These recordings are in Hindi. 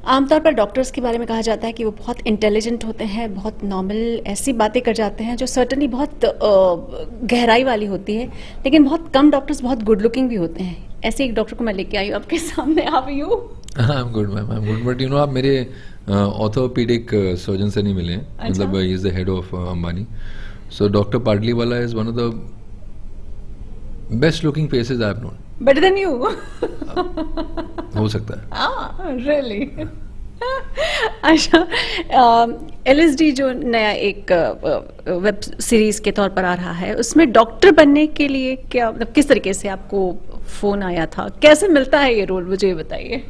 आमतौर पर डॉक्टर्स के बारे में कहा जाता है कि वो बहुत इंटेलिजेंट होते हैं, बहुत नॉर्मल ऐसी बातें कर जाते हैं जो सर्टनली बहुत गहराई वाली होती है, लेकिन बहुत कम डॉक्टर्स बहुत गुड लुकिंग भी होते हैं। ऐसे एक डॉक्टर को मैं लेके आई हूँ आपके सामने। आप you I am good ma'am, I am good, but you know आप मेरे ऑर्थोपीडिक सर्जन से नहीं मिले हैं। अच्छा। मतलब he is the head of Ambani, so doctor पाटली वाला is one of the best looking faces I have known. Better than you? हो सकता है। रियली? अच्छा, LSD जो नया एक वेब सीरीज के तौर पर आ रहा है, उसमें डॉक्टर बनने के लिए क्या मतलब किस तरीके से आपको फोन आया था, कैसे मिलता है ये रोल, मुझे ये बताइए।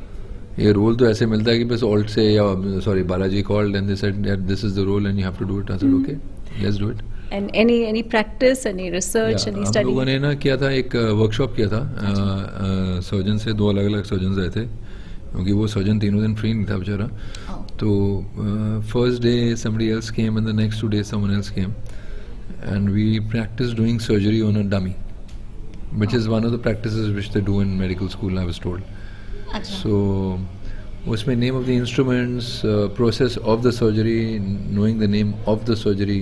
ये रोल तो ऐसे मिलता है कि बस ऑल्ट से या sorry Balaji called and they said that this is the role and you have to do it. I said okay, let's do it. And any practice, any research, any हम लोगों स्टडी? ने ना किया था, एक वर्कशॉप किया था सर्जन से, 2 अलग अलग सर्जन रहे थे, क्योंकि वो सर्जन तीनों दिन फ्री नहीं था बेचारा। तो first day somebody else came and the next 2 days someone else came and we practiced doing surgery on a dummy, which is one of the practices which they do in medical school, I was told. अच्छा। So उसमें name of the instruments, process of the surgery, knowing the name of the surgery,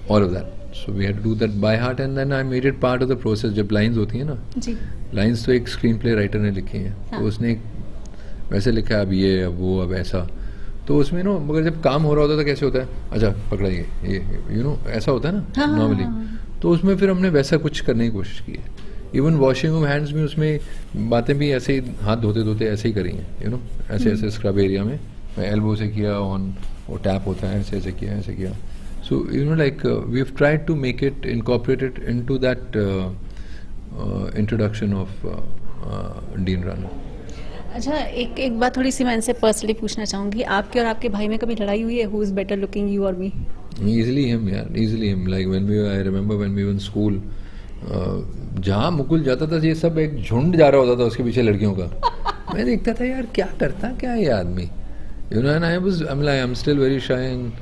all of that. So we had to do that by heart and then I made it part of the process. जब lines होती हैं ना, जी। लाइंस तो एक स्क्रीन प्ले राइटर ने लिखी हैं, हाँ। तो उसने वैसे लिखा है, अब ये अब वो अब ऐसा, तो उसमें ना मगर जब काम हो रहा होता है तो कैसे होता है, अच्छा पकड़ा ये यू नो ऐसा होता है ना हाँ, नॉर्मली। हाँ। तो उसमें फिर हमने वैसा कुछ करने की कोशिश की है। इवन वॉशिंग ऑफ हैंड्स में उसमें बातें भी ऐसे ही हाथ धोते धोते ऐसे ही करी हैं, यू नो ऐसे ऐसे स्क्रब एरिया में एल्बो से किया, ऑन वो टैप होता है, ऐसे ऐसे किया, ऐसे किया। So you know like we have tried to make it incorporated into that introduction of dean Rana. अच्छा, एक बात थोड़ी सी मैं इनसे पर्सनली पूछना चाहूंगी, आपके और आपके भाई में कभी लड़ाई हुई है? Who is better looking, you और मी? Easily him, यार, easily him. Like when I remember when we were in school, जहाँ मुकुल जाता था ये सब एक झुंड जा रहा होता था उसके पीछे लड़कियों का। मैं देखता था यार क्या करता क्या है ये आदमी, you know, and I'm still very shy and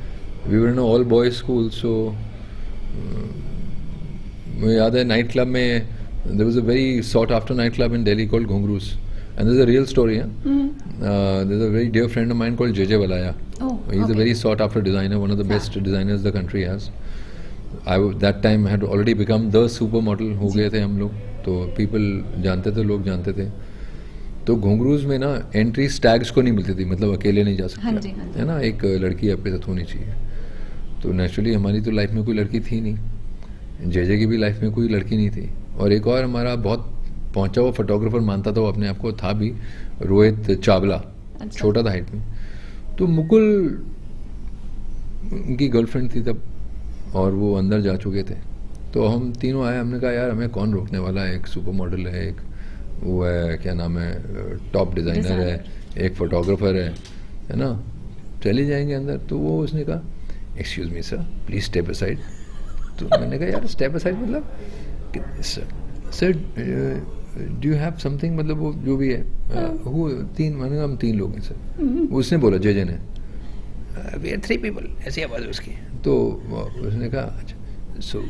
we were in an all boys school, so मुझे याद है नाइट क्लब में there was a very sought after night club in Delhi called Ghungroos, and this is a real story. There's a very dear friend of mine called JJ Valaya. Oh, He's okay. a very sought after designer, one of the best designers the country has. That time had already become the supermodel हो गए थे हम लोग, तो people जानते थे, लोग जानते थे। तो घुंघरूज में ना एंट्री स्टैग्स को नहीं मिलती थी, मतलब अकेले नहीं जा सकते, हाँ जी, हाँ जी। है ना, एक लड़की आपके साथ होनी चाहिए। तो नेचुरली हमारी तो लाइफ में कोई लड़की थी नहीं, जेजे की भी लाइफ में कोई लड़की नहीं थी, और एक और हमारा बहुत पहुंचा हुआ फोटोग्राफर मानता था वो अपने आप को, था भी, रोहित चावला, अच्छा। छोटा था हाइट में। तो मुकुल उनकी गर्लफ्रेंड थी तब, और वो अंदर जा चुके थे। तो हम तीनों आए, हमने कहा यार हमें कौन रोकने वाला है, एक सुपर मॉडल है, एक वो है क्या नाम है टॉप डिज़ाइनर है, एक फोटोग्राफर है ना, चले जाएंगे अंदर। तो वो उसने कहा excuse me sir please step aside. तो मैंने कहा यार स्टेप असाइड मतलब sir do you have something, मतलब वो जो भी है वो तीन, मैंने कहा हम 3 लोग हैं सर। उसने बोला जेजे ने वी आर 3 पीपल, ऐसी आवाज़ है उसकी। तो उसने कहा अच्छा so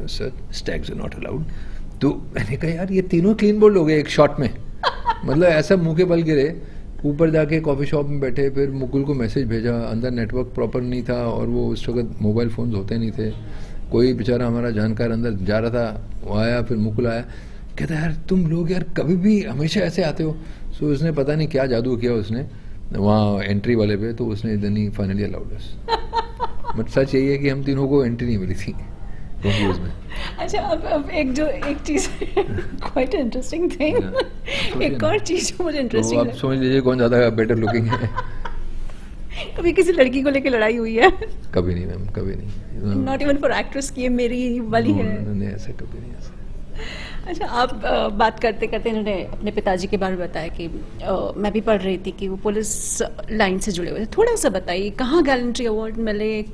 sir stags are not allowed. तो मैंने कहा यार ये तीनों क्लीन बोल्ड हो गए एक शॉट में, मतलब ऐसा मुंह के बल गिरे। ऊपर जाके कॉफ़ी शॉप में बैठे, फिर मुकुल को मैसेज भेजा, अंदर नेटवर्क प्रॉपर नहीं था और वो उस वक्त मोबाइल फ़ोन्स होते नहीं थे, कोई बेचारा हमारा जानकार अंदर जा रहा था, वो आया, फिर मुकुल आया, कहता यार तुम लोग यार कभी भी हमेशा ऐसे आते हो। सो उसने पता नहीं क्या जादू किया उसने वहाँ एंट्री वाले पे, तो उसने इधर नहीं फाइनली अलाउड अस। बट सच यही है कि हम तीनों को एंट्री नहीं मिली थी घुंघरूज में। अच्छा, अब एक चीज क्वाइट इंटरेस्टिंग थिंग, एक और चीज जो मुझे तो इंटरेस्टिंग आप समझ लीजिए कौन ज़्यादा बेटर लुकिंग है। कभी किसी लड़की को लेकर लड़ाई हुई है? कभी नहीं मैम, कभी नहीं। नॉट इवन फॉर एक्ट्रेस की ये मेरी वाली है? नहीं ऐसा कभी नहीं ऐसा। अच्छा, आप बात करते करते इन्होंने अपने पिताजी के बारे में बताया कि मैं भी पढ़ रही थी कि वो पुलिस लाइन से जुड़े हुए थे। थोड़ा सा बताइए कहाँ गैलेंट्री अवार्ड मिले?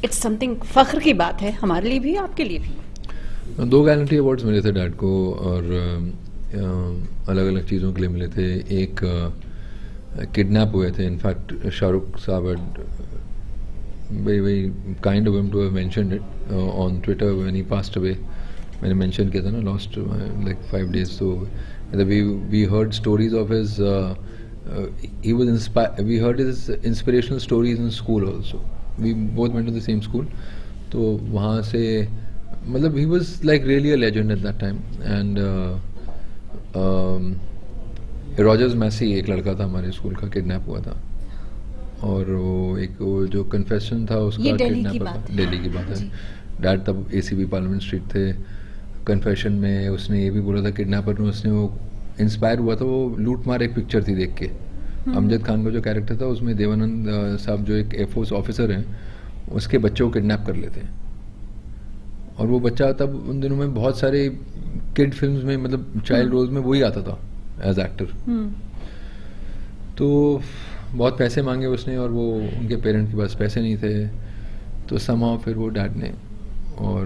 इट्स समथिंग फ़ख्र की बात है हमारे लिए भी, आपके लिए भी। 2 गैलेंट्री अवार्ड्स मिले थे डैड को, और अलग अलग चीज़ों के लिए मिले थे। एक किडनैप हुए थे, इनफैक्ट शाहरुख साहब very very kind of him to have mentioned it on Twitter when he passed away. मैंने मेंशन किया था ना, लॉस्ट लाइक 5 days। तो we heard stories of his he was inspired. We heard his inspirational stories in school also. We both went to the same school. तो वहाँ से मतलब he was like really a legend at that time. And Rogers Massey एक लड़का था हमारे स्कूल का, किडनैप हुआ था, और वो जो कन्फेशन था उसका, ये दिल्ली की किडनैपर बात का, है। दिल्ली की बात है। जी। डैड तब एसीबी पार्लियामेंट स्ट्रीट थे। कन्फेशन में उसने ये भी बोला था किडनैपर ने, उसने वो इंस्पायर हुआ था, वो लूट मार एक पिक्चर थी देख के। अमजद खान का जो कैरेक्टर था उसमें देवानंद साहब जो एक एयरफोर्स ऑफिसर हैं, उसके बच्चे को किडनैप कर लेते हैं। और वो बच्चा तब उन दिनों में बहुत सारे किड फिल्म्स में, मतलब चाइल्ड रोल्स में वही आता था एज एक्टर। तो बहुत पैसे मांगे उसने, और वो उनके पेरेंट के पास पैसे नहीं थे, तो समहाउ फिर वो डैड ने, और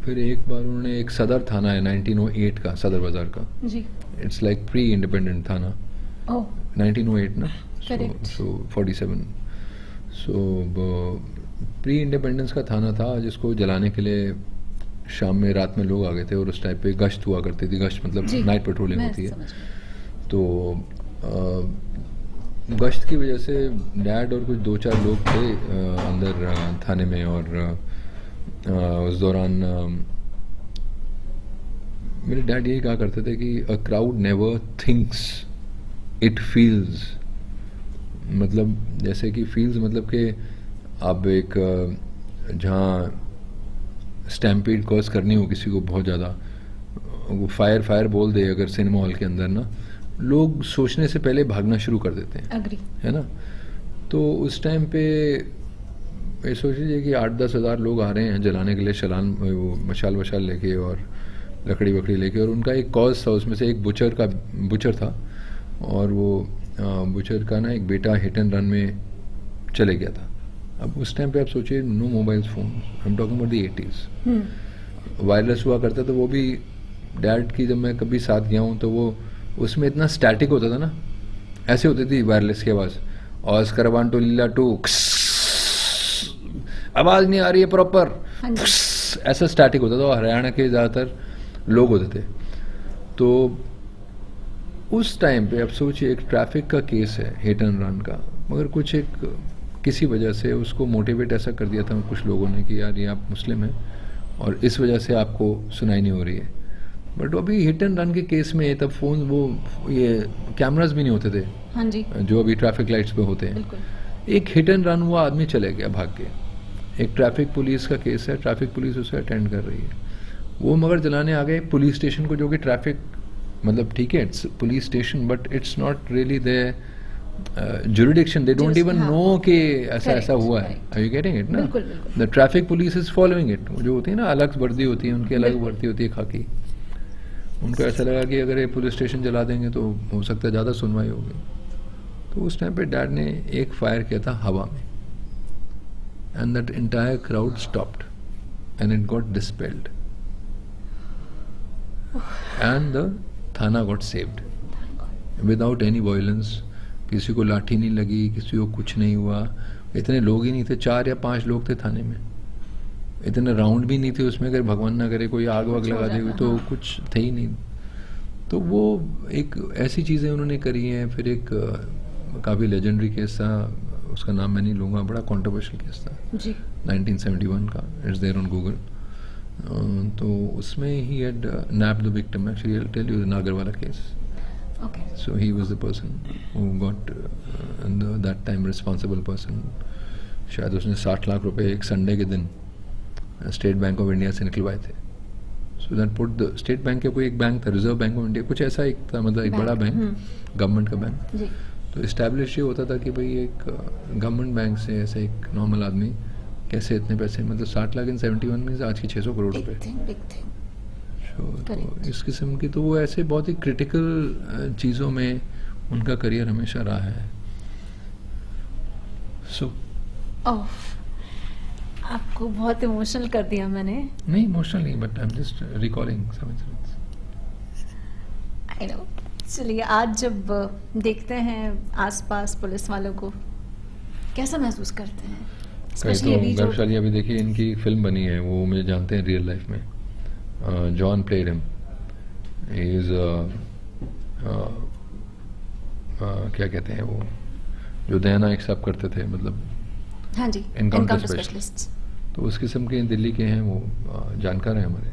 फिर एक बार उन्होंने एक सदर थाना है 1908 का, सदर बाजार का, जी। इट्स लाइक प्री इंडिपेंडेंट थाना, ओह 1908 ना, Correct. सो 47, सो प्री इंडिपेंडेंस का थाना था, जिसको जलाने के लिए शाम में रात में लोग आ गए थे, और उस टाइप पे गश्त हुआ करती थी। गश्त मतलब जी, नाइट पेट्रोलिंग मैं होती है। समझ गई। तो गश्त की वजह से डैड और कुछ 2-4 लोग थे अंदर थाने में, और उस दौरान मेरे डैड यही कहा करते थे कि a crowd never thinks, it feels. मतलब जैसे कि फील्स मतलब कि आप एक जहाँ स्टैम्पीड कॉज करनी हो किसी को बहुत ज़्यादा, वो फायर बोल दे अगर सिनेमा हॉल के अंदर ना, लोग सोचने से पहले भागना शुरू कर देते हैं, अग्री। है ना। तो उस टाइम पे ये सोच लीजिए कि 8-10 हज़ार लोग आ रहे हैं जलाने के लिए, वो मशाल वशाल लेके और लकड़ी वकड़ी लेके, और उनका एक कॉज था, उसमें से एक बुचर था, और वो बुचर का ना एक बेटा हिट एंड रन में चले गया था। अब उस टाइम पे आप सोचिए, no mobile phone, I am talking about the 80s, wireless हुआ करता था। वो भी डैड की जब मैं कभी साथ गया हूँ तो वो उसमें इतना स्टैटिक होता था ना, ऐसे होती थी वायरलेस की आवाज़, ऑस्कर 1 टू लीला 2, आवाज़ नहीं आ रही है प्रॉपर, हाँ जी। ऐसा स्टैटिक होता था। और हरियाणा के ज़्यादातर लोग होते थे। तो उस टाइम पे आप सोचिए, एक ट्रैफिक का केस है, हिट एंड रन का, मगर कुछ एक किसी वजह से उसको मोटिवेट ऐसा कर दिया था कुछ लोगों ने कि यार ये आप मुस्लिम हैं और इस वजह से आपको सुनाई नहीं हो रही है। बट अभी हिट एंड रन के केस में तब फ़ोन, वो ये कैमरास भी नहीं होते थे, हाँ जी, जो अभी ट्रैफिक लाइट्स पे होते हैं। बिल्कुल। एक हिट एंड रन हुआ, आदमी चले गया भाग के। एक ट्रैफिक पुलिस का केस है, ट्रैफिक पुलिस उसे अटेंड कर रही है, वो मगर जलाने आ गए पुलिस स्टेशन को, जो कि ट्रैफिक मतलब ठीक है, it's police station, but it's not really the jurisdiction, they don't even know कि ऐसा ऐसा हुआ है। आर यू गेटिंग इट ना? बिल्कुल, बिल्कुल। The traffic police is following it. जो होती है ना, अलग वर्दी होती है उनकी, अलग वर्दी होती है खाकी। उनको ऐसा लगा कि अगर ये पुलिस स्टेशन जला देंगे तो हो सकता है ज़्यादा सुनवाई होगी। तो उस टाइम पे डैड ने एक फायर किया था हवा में, and that entire crowd stopped and it got dispelled and the thana got saved without any violence. किसी को लाठी नहीं लगी, किसी को कुछ नहीं हुआ। इतने लोग ही नहीं थे, 4 या 5 लोग थे थाने में, इतने राउंड भी नहीं थे उसमें, अगर भगवान ना करे कोई आग वाग लगा देगी तो कुछ थे ही नहीं। तो वो एक ऐसी चीज़ें उन्होंने करी हैं। फिर एक काफ़ी लेजेंडरी केस था, उसका नाम मैं नहीं लूँगा, बड़ा कॉन्ट्रोवर्शियल केस था जी। 1971 का, इट्स देयर ऑन गूगल। तो उसमें ही had napped the victim, actually I will tell you the Nagarwala case. Okay. So he was the person who got that time responsible person. शायद उसने 60 लाख रुपए एक संडे के दिन स्टेट बैंक ऑफ इंडिया से निकलवाए थे। So that put the state bank, या कोई एक बैंक था, रिजर्व बैंक ऑफ इंडिया, कुछ ऐसा एक था, मतलब एक बड़ा बैंक, गवर्नमेंट का बैंक। जी। तो इस्टेब्लिश ये होता था कि भाई एक गवर्नमेंट बैंक से ऐसे एक नॉर्मल आदमी कैसे इतने पैसे, मतलब 60 लाख इन 71 में आज की 600 करोड़ रुपए। Big thing. तो इस किस्म की, तो वो ऐसे बहुत ही क्रिटिकल चीज़ों में उनका करियर हमेशा रहा है। सो आपको बहुत इमोशनल कर दिया मैंने। नहीं, इमोशनल नहीं, but I am just recalling some incidents. I know. चलिए, आज जब देखते हैं आसपास पुलिस वालों को, कैसा महसूस करते हैं? कई Especially अभी तो जो गौरवशाली, अभी देखिए इनकी फिल्म बनी है, वो मुझे जानते हैं रियल लाइफ में। John played him, he is क्या कहते हैं वो जो दयाना एक साहब करते थे, मतलब हाँ जी, एनकाउंटर एनकाउंटर स्पेशलिस्ट, स्पेशलिस्ट। तो उस किस्म के दिल्ली के हैं वो, जानकार हैं हमारे,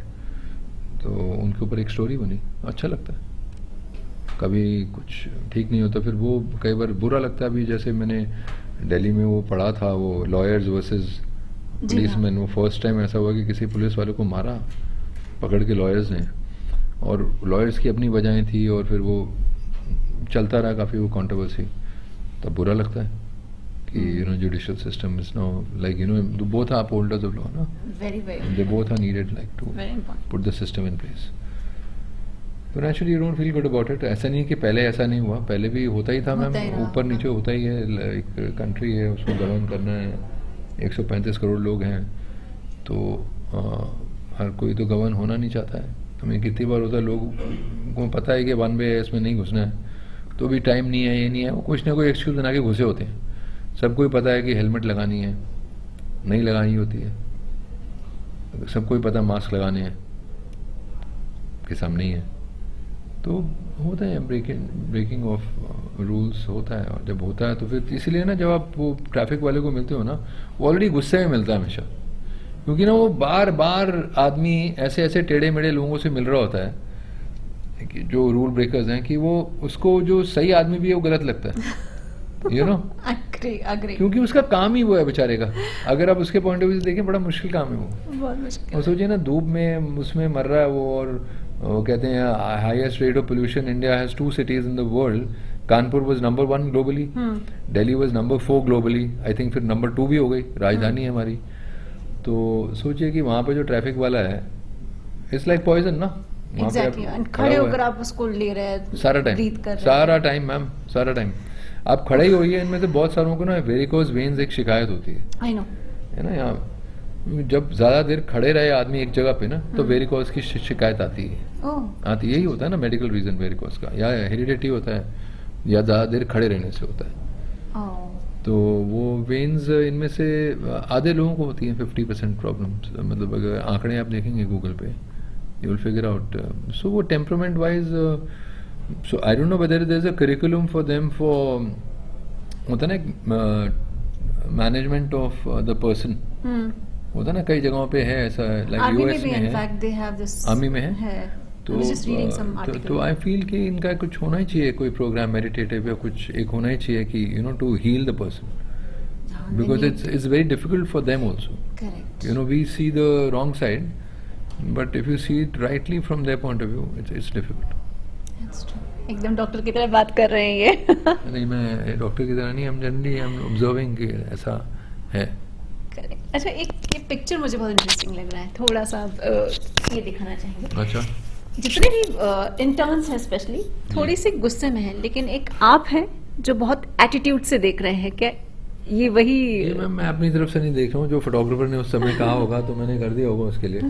तो उनके ऊपर एक स्टोरी बनी, अच्छा लगता है। कभी कुछ ठीक नहीं होता, फिर वो कई बार बुरा लगता है। अभी जैसे मैंने दिल्ली में वो पढ़ा था, वो लॉयर्स वर्सेस पुलिसमैन, वो फर्स्ट टाइम ऐसा हुआ कि किसी पुलिस वाले को मारा पकड़ के लॉयर्स ने, और लॉयर्स की अपनी वजहें थी, और फिर वो चलता रहा काफ़ी वो कंट्रोवर्सी। तब बुरा लगता है कि judicial system is now like both are holders of law ना, very very they both are needed like to very important. Put the system in place. तो naturally you don't feel good about it. ऐसा नहीं कि पहले ऐसा नहीं हुआ, पहले भी होता ही था मैम, होता ही रहा। ऊपर नीचे होता ही है। एक कंट्री है, उसको गवर्न करना है, 135 करोड़ लोग हैं, तो हर कोई तो गवर्न होना नहीं चाहता है। हमें कितनी बार होता है, लोगों को पता है कि वन वे है, इसमें नहीं घुसना है, तो भी टाइम नहीं है, ये नहीं है, वो कुछ ना कोई एक्सक्यूज बना के घुसे होते हैं। सबको ही पता है कि हेलमेट लगानी है, नहीं लगानी होती है, सबको ही पता मास्क लगाने हैं, के सामने ही है। तो होता है ब्रेकिंग ऑफ रूल्स होता है, और जब होता है तो फिर इसीलिए ना, जब आप वो ट्रैफिक वाले को मिलते हो ना, वो ऑलरेडी गुस्से में मिलता है हमेशा, क्योंकि ना वो बार बार आदमी ऐसे ऐसे टेढ़े मेढ़े लोगों से मिल रहा होता है कि जो रूल ब्रेकर्स हैं, कि वो उसको जो सही आदमी भी है वो गलत लगता है, यू नो। अग्री। क्योंकि उसका काम ही वो है बेचारे का। अगर आप उसके पॉइंट ऑफ व्यू से देखें, बड़ा मुश्किल काम है वो। बहुत मुश्किल। और सोचिए ना, धूप में उसमें मर रहा है वो, और वो कहते हैं highest rate of pollution India has 2 cities in the world. Kanpur was number 1 globally, Delhi was number 4 globally, I think फिर नंबर 2 भी हो गई, राजधानी है हमारी। तो सोचिए कि वहाँ पे जो ट्रैफिक वाला है, इट्स लाइक पॉइजन ना। वहाँ पे एग्जैक्टली, आप खड़े हुआ होकर है आप उसको ले रहे हैं, सारा breathe टाइम, कर रहे हैं। सारा टाइम मैम, सारा टाइम आप खड़े ही होइए। इनमें से बहुत सारों को ना वेरिकोज वेन्स एक शिकायत होती आई नो। है ना। यहाँ जब ज़्यादा देर खड़े रहे आदमी एक जगह पे ना, तो वेरिकोज की शिकायत आती है, ओह आती यही होता है ना, मेडिकल रीजन वेरिकोज का, या हेरिडिटी होता है, या ज़्यादा देर खड़े रहने से होता है। ओह तो वो वेन्स इनमें से आधे लोगों को होती हैं 50% प्रॉब्लम्स। मतलब अगर आंकड़े आप देखेंगे गूगल पे, you will figure out. So वो temperament wise, so I don't know whether there is a curriculum for them, for होता है ना मैनेजमेंट ऑफ द पर्सन, होता है ना कई जगहों पे है ऐसा, लाइक आर्मी में यूएस भी में है, in fact they have this, army में है। तो जस्ट रीडिंग सम तो आर्टिकल। आई फील कि इनका कुछ होना ही चाहिए, कोई प्रोग्राम मेडिटेटिव या कुछ एक होना ही चाहिए कि to heal the person, because it's very difficult for them also. Correct. We see the wrong side, but if you see it rightly from their point of view, it's difficult. एकदम डॉक्टर की तरह बात कर रहे हैं ये। नहीं, मैं डॉक्टर की तरह नहीं, हम जनरली हम ऑब्जर्विंग कि ऐसा है। करेक्ट। अच्छा, एक ये पिक्चर मुझे बहुत इंटरेस्टिंग लग रहा है, थोड़ा सा ये दिखाना चाहेंगे। अच्छा, जितने भी इंटर्न्स हैं स्पेशली थोड़ी सी गुस्से में हैं, लेकिन एक आप हैं जो बहुत एटीट्यूड से देख रहे हैं। क्या ये वही? ये मैं अपनी तरफ से नहीं देख रहा हूँ, जो फोटोग्राफर ने उस समय कहा होगा तो मैंने कर दिया होगा उसके लिए।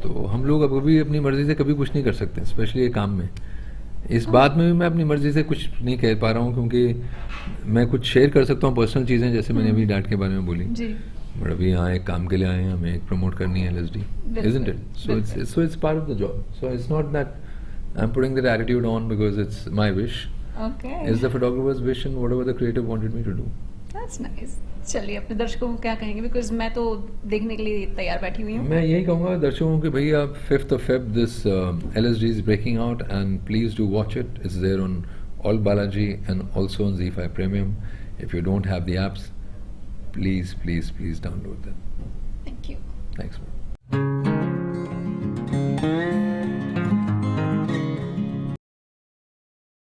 तो हम लोग अब कभी अपनी मर्जी से कभी कुछ नहीं कर सकते, स्पेशली ये काम में। इस बात में भी मैं अपनी मर्जी से कुछ नहीं कह पा रहा हूँ, क्योंकि मैं कुछ शेयर कर सकता हूँ पर्सनल चीज़ें, जैसे मैंने अभी डांट के बारे में बोली, जी। बट अभी यहाँ एक काम के लिए आए हैं, हमें एक प्रमोट करनी है LSD, isn't it? So it's part of the job. So it's not that I'm putting that attitude on because it's my wish. Okay, It's the photographer's wish and whatever the creative wanted me to do. That's nice. चलिए, अपने दर्शकों को क्या कहेंगे, बिकॉज मैं तो देखने के लिए तैयार बैठी हुई हूँ। मैं यही कहूँगा दर्शकों कि भैया 5th of Feb this LSD is breaking out and please do watch it. It's there on All Balaji and also on ZEE5 Premium. If you don't have the apps, please download them. Thank you. Thanks.